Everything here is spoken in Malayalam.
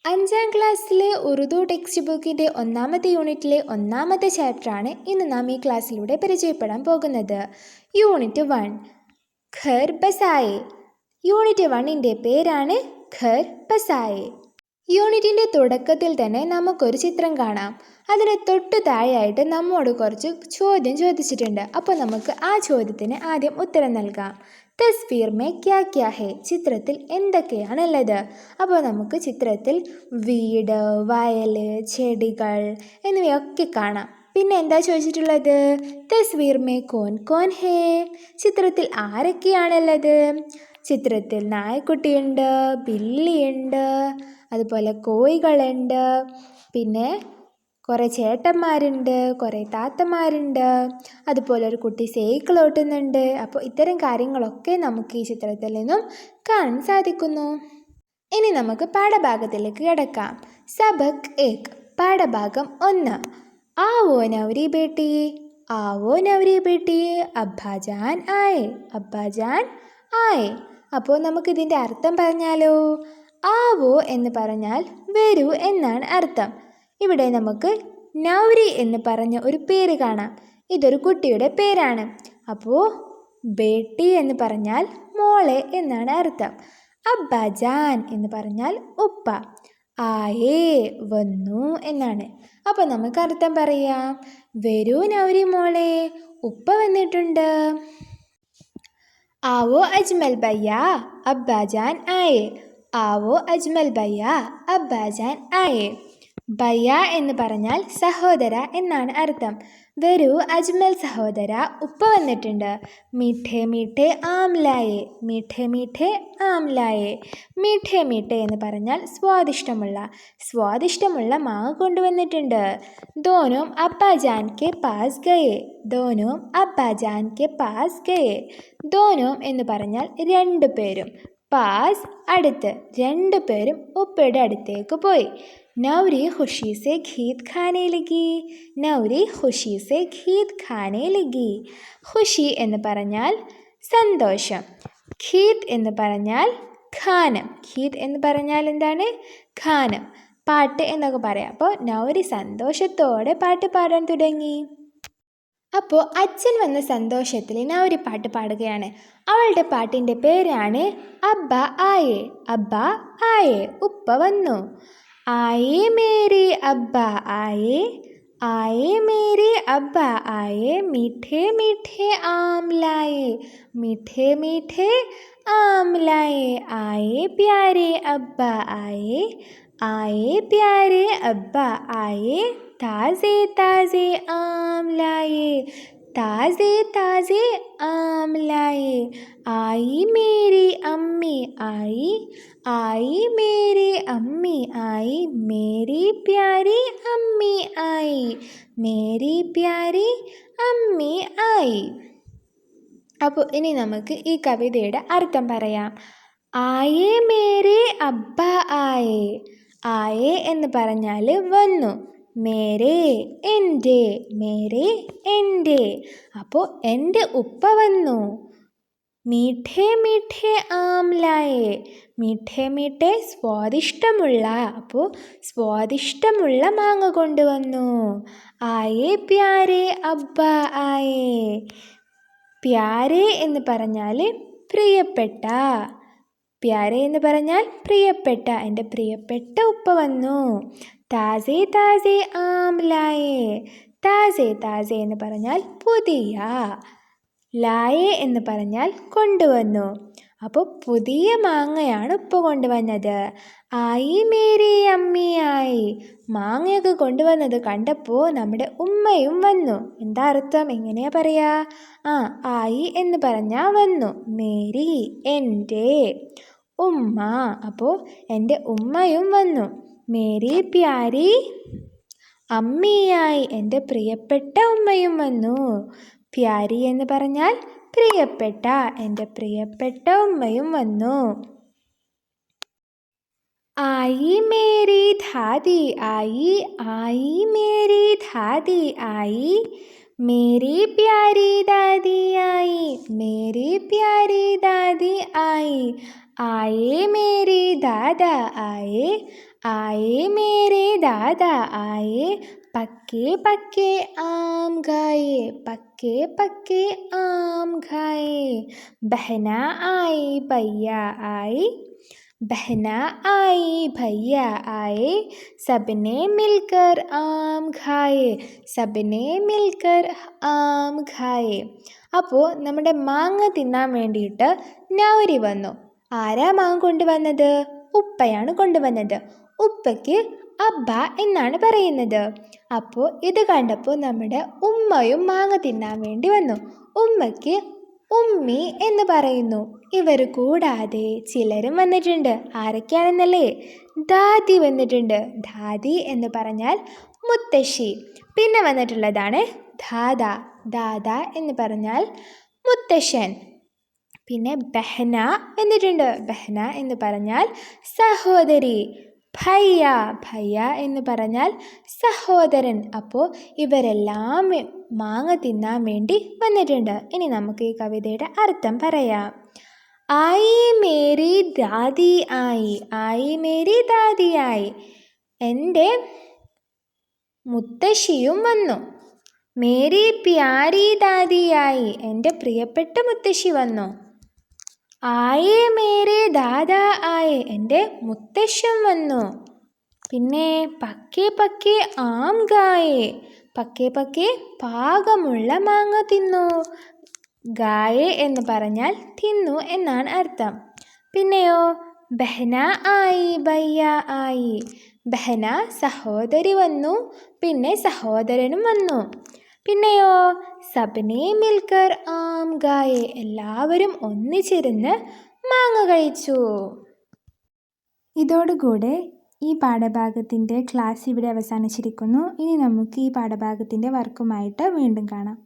അഞ്ചാം ക്ലാസ്സിലെ ഉറുദു ടെക്സ്റ്റ് ബുക്കിൻ്റെ ഒന്നാമത്തെ യൂണിറ്റിലെ ഒന്നാമത്തെ ചാപ്റ്ററാണ് ഇന്ന് നാം ഈ ക്ലാസ്സിലൂടെ പരിചയപ്പെടാൻ പോകുന്നത്. യൂണിറ്റ് 1 ഘർ ബസായെ. യൂണിറ്റ് 1ൻ്റെ പേരാണ് ഘർ ബസായെ. യൂണിറ്റിൻ്റെ തുടക്കത്തിൽ തന്നെ നമുക്കൊരു ചിത്രം കാണാം. അതിന് തൊട്ടു താഴെയായിട്ട് നമ്മോട് കുറച്ച് ചോദ്യം ചോദിച്ചിട്ടുണ്ട്. അപ്പോൾ നമുക്ക് ആ ചോദ്യത്തിന് ആദ്യം ഉത്തരം നൽകാം. തസ്വീർ മേ ക്യാ ക്യാ ഹേ, ചിത്രത്തിൽ എന്തൊക്കെയാണുള്ളത്? അപ്പോൾ നമുക്ക് ചിത്രത്തിൽ വീട്, വയൽ, ചെടികൾ എന്നിവയൊക്കെ കാണാം. പിന്നെ എന്താ ചോദിച്ചിട്ടുള്ളത്? തസ്വീർ മേ കോൻ കോൻ ഹേ, ചിത്രത്തിൽ ആരൊക്കെയാണുള്ളത്? ചിത്രത്തിൽ നായക്കുട്ടിയുണ്ട്, ബില്ലിയുണ്ട്, അതുപോലെ കോഴികളുണ്ട്, പിന്നെ കുറേ ചേട്ടന്മാരുണ്ട്, കുറേ താത്തമാരുണ്ട്, അതുപോലെ ഒരു കുട്ടി സൈക്കിൾ ഓട്ടുന്നുണ്ട്. അപ്പോൾ ഇത്തരം കാര്യങ്ങളൊക്കെ നമുക്ക് ഈ ചിത്രത്തിൽ നിന്നും കാണാൻ സാധിക്കുന്നു. ഇനി നമുക്ക് പാഠഭാഗത്തിലേക്ക് കിടക്കാം. സബക് 1, പാഠഭാഗം 1. ആവോ നവരി ബേട്ടി, ആവോ നവരി ബേട്ടി, അബ്ബാജാൻ ആയേ, അബ്ബാജാൻ ആയേ. അപ്പോൾ നമുക്കിതിൻ്റെ അർത്ഥം പറഞ്ഞാലോ? ആവോ എന്ന് പറഞ്ഞാൽ വരൂ എന്നാണ് അർത്ഥം. ഇവിടെ നമുക്ക് നൗരി എന്ന് പറഞ്ഞ ഒരു പേര് കാണാം. ഇതൊരു കുട്ടിയുടെ പേരാണ്. അപ്പോൾ ബേട്ടി എന്ന് പറഞ്ഞാൽ മോളെ എന്നാണ് അർത്ഥം. അബ്ബാജാൻ എന്ന് പറഞ്ഞാൽ ഉപ്പ, ആയേ വന്നു എന്നാണ്. അപ്പോൾ നമുക്ക് അർത്ഥം പറയാം. വരൂ നൗരി മോളെ, ഉപ്പ വന്നിട്ടുണ്ട്. ആവോ അജ്മൽ ഭയ്യ, അബ്ബാജാൻ ആയേ, ആവോ അജ്മൽ ഭയ്യ, അബ്ബാജാൻ ആയേ. ഭയ്യ എന്ന് പറഞ്ഞാൽ സഹോദര എന്നാണ് അർത്ഥം. വരൂ അജ്മൽ സഹോദര, ഉപ്പ വന്നിട്ടുണ്ട്. മീഠേ മീഠേ ആം ലായേ, മീഠേ മീഠേ ആം ലായേ. മീഠേ മീഠേ എന്ന് പറഞ്ഞാൽ സ്വാദിഷ്ടമുള്ള, സ്വാദിഷ്ടമുള്ള മാങ്ങ കൊണ്ടുവന്നിട്ടുണ്ട്. ദോനോം അബ്ബാജാൻ K pass Gaye, ദോനോം അബ്ബാജാൻ K pass Gaye. ദോനോം എന്ന് പറഞ്ഞാൽ രണ്ടുപേരും, പാസ് അടുത്ത്, രണ്ടുപേരും ഉപ്പയുടെ അടുത്തേക്ക് പോയി. നൗരി ഖുഷി സെ ഖീത് ഖാനെ ലഗി, നൗരി ഖുഷി സെ ഖീത് ഖാനെ ലഗി. ഖുഷി എന്ന് പറഞ്ഞാൽ സന്തോഷം, ഖീത് എന്ന് പറഞ്ഞാൽ ഖാനം. ഖീത് എന്ന് പറഞ്ഞാൽ എന്താണ്? ഖാനം, പാട്ട് എന്നൊക്കെ പറയാം. അപ്പോൾ നൗരി സന്തോഷത്തോടെ പാട്ട് പാടാൻ തുടങ്ങി. അപ്പോൾ അച്ഛൻ വന്ന സന്തോഷത്തിൽ നൗരി പാട്ട് പാടുകയാണ്. അവളുടെ പാട്ടിൻ്റെ പേരാണ് അബ്ബ ആയേ, അബ്ബ ആയേ, ഉപ്പ വന്നു. ആയേ മേരെ അബ്ബ ആയേ, ആയേ മേരെ അബ്ബ ആയേ, മീഠേ മീഠേ ആം ലായേ, മീഠേ മീഠേ ആം ലായേ. ആയേ പ്യാരെ അബ്ബ ആയേ, ആയേ പ്യാരെ അബ്ബ ആയേ, താസേ താസേ ആം ലായേ, താസേ താസേ ആം ലായേ. ആയി മേരി അമ്മി ആയി, ആയി മേരി അമ്മി ആയി, മേരി പ്യാരി അമ്മി ആയി, മേരി പ്യാരി അമ്മി ആയി. അപ്പോൾ ഇനി നമുക്ക് ഈ കവിതയുടെ അർത്ഥം പറയാം. ആയേ മേരെ അബ്ബ ആയേ, ആയേ എന്ന് പറഞ്ഞാൽ വന്നു, മേരെ എൻ്റെ, മേരെ എൻ്റെ. അപ്പോൾ എൻ്റെ ഉപ്പ വന്നു. മീഠേ മീഠേ ആം ലായേ, മീഠേ മീഠേ സ്വാദിഷ്ടമുള്ള, അപ്പോൾ സ്വാദിഷ്ടമുള്ള മാങ്ങ കൊണ്ടുവന്നു. ആയേ പ്യാരെ അബ്ബ ആയേ, പ്യാരെ എന്ന് പറഞ്ഞാൽ പ്രിയപ്പെട്ട, പ്യാരെ എന്ന് പറഞ്ഞാൽ പ്രിയപ്പെട്ട, എൻ്റെ പ്രിയപ്പെട്ട ഉപ്പ വന്നു. താസേ താസേ ആം ലായേ, താസേ താസേ എന്ന് പറഞ്ഞാൽ പുതിയ, ലായേ എന്ന് പറഞ്ഞാൽ കൊണ്ടുവന്നു. അപ്പോൾ പുതിയ മാങ്ങയാണ് ഉപ്പ കൊണ്ടുവന്നത്. ആയി മേരി അമ്മിയായി, മാങ്ങയൊക്കെ കൊണ്ടുവന്നത് കണ്ടപ്പോൾ നമ്മുടെ ഉമ്മയും വന്നു. എന്താ അർത്ഥം? എങ്ങനെയാ പറയാ? ആയി എന്ന് പറഞ്ഞാൽ വന്നു, മേരി എൻ്റെ, ഉമ്മ, അപ്പോൾ എൻ്റെ ഉമ്മയും വന്നു. മേരി പ്യാരി അമ്മിയായി, എൻ്റെ പ്രിയപ്പെട്ട ഉമ്മയും വന്നു. പ്യാരി എന്ന് പറഞ്ഞാൽ പ്രിയപ്പെട്ട, എൻ്റെ പ്രിയപ്പെട്ട ഉമ്മയും വന്നു. आई मेरी दादी आई, आई मेरी दादी आई, मेरी प्यारी दादी आई, मेरी प्यारी दादी आई. आए मेरे दादा आए, आए मेरे दादा आए, पक्के पक्के आम खाए, पक्के पक्के आम खाए। बहना आई भैया आई, बहना आई भैया आए, सबने मिलकर आम खाए, सबने मिलकर ആം ഖായേ. അപ്പോൾ നമ്മുടെ മാങ്ങ തിന്നാൻ വേണ്ടിയിട്ട് നൗരി വന്നു. ആരാ മാങ്ങ കൊണ്ടുവന്നത്? ഉപ്പയാണ് കൊണ്ടുവന്നത്. ഉപ്പയ്ക്ക് അബ്ബ എന്നാണ് പറയുന്നത്. അപ്പോൾ ഇത് കണ്ടപ്പോൾ നമ്മുടെ ഉമ്മയും മാങ്ങ തിന്നാൻ വേണ്ടി വന്നു. ഉമ്മയ്ക്ക് ഉമ്മി എന്ന് പറയുന്നു. ഇവർ കൂടാതെ ചിലരും വന്നിട്ടുണ്ട്. ആരൊക്കെയാണെന്നല്ലേ? ദാദി വന്നിട്ടുണ്ട്. ദാദി എന്ന് പറഞ്ഞാൽ മുത്തശ്ശി. പിന്നെ വന്നിട്ടുള്ളതാണ് ദാദ. ദാദ എന്ന് പറഞ്ഞാൽ മുത്തശ്ശൻ. പിന്നെ ബഹന വന്നിട്ടുണ്ട്. ബഹന എന്ന് പറഞ്ഞാൽ സഹോദരി. ഭയ്യ, ഭയ്യ എന്ന് പറഞ്ഞാൽ സഹോദരൻ. അപ്പോൾ ഇവരെല്ലാം മാങ്ങ തിന്നാൻ വേണ്ടി വന്നിട്ടുണ്ട്. ഇനി നമുക്ക് ഈ കവിതയുടെ അർത്ഥം പറയാം. ആയി മേരി ദാദി ആയി, ആയി മേരി ദാദി ആയി. എൻ്റെ മുത്തശ്ശിയും വന്നു. മേരി പ്യാരി ദാദിയായി, എൻ്റെ പ്രിയപ്പെട്ട മുത്തശ്ശി വന്നു. ആയേ മേരെ ദാദാ ആയേ, എൻ്റെ മുത്തശ്ശൻ വന്നു. പിന്നെ പക്കേ പക്കേ ആം ഗായേ, പക്കേ പക്കേ പാകമുള്ള മാങ്ങ തിന്നു. ഗായേ എന്ന് പറഞ്ഞാൽ തിന്നു എന്നാണ് അർത്ഥം. പിന്നെയോ ബഹന ആയി ഭയ്യ ആയി, ബഹന സഹോദരി വന്നു, പിന്നെ സഹോദരനും വന്നു. പിന്നെയോ സബ്നെ മിൽക്കർ ആം ഗായേ, എല്ലാവരും ഒന്നിച്ചിരുന്ന് മാങ്ങ കഴിച്ചു. ഇതോടുകൂടെ ഈ പാഠഭാഗത്തിൻ്റെ ക്ലാസ് ഇവിടെ അവസാനിച്ചിരിക്കുന്നു. ഇനി നമുക്ക് ഈ പാഠഭാഗത്തിൻ്റെ വർക്കുമായിട്ട് വീണ്ടും കാണാം.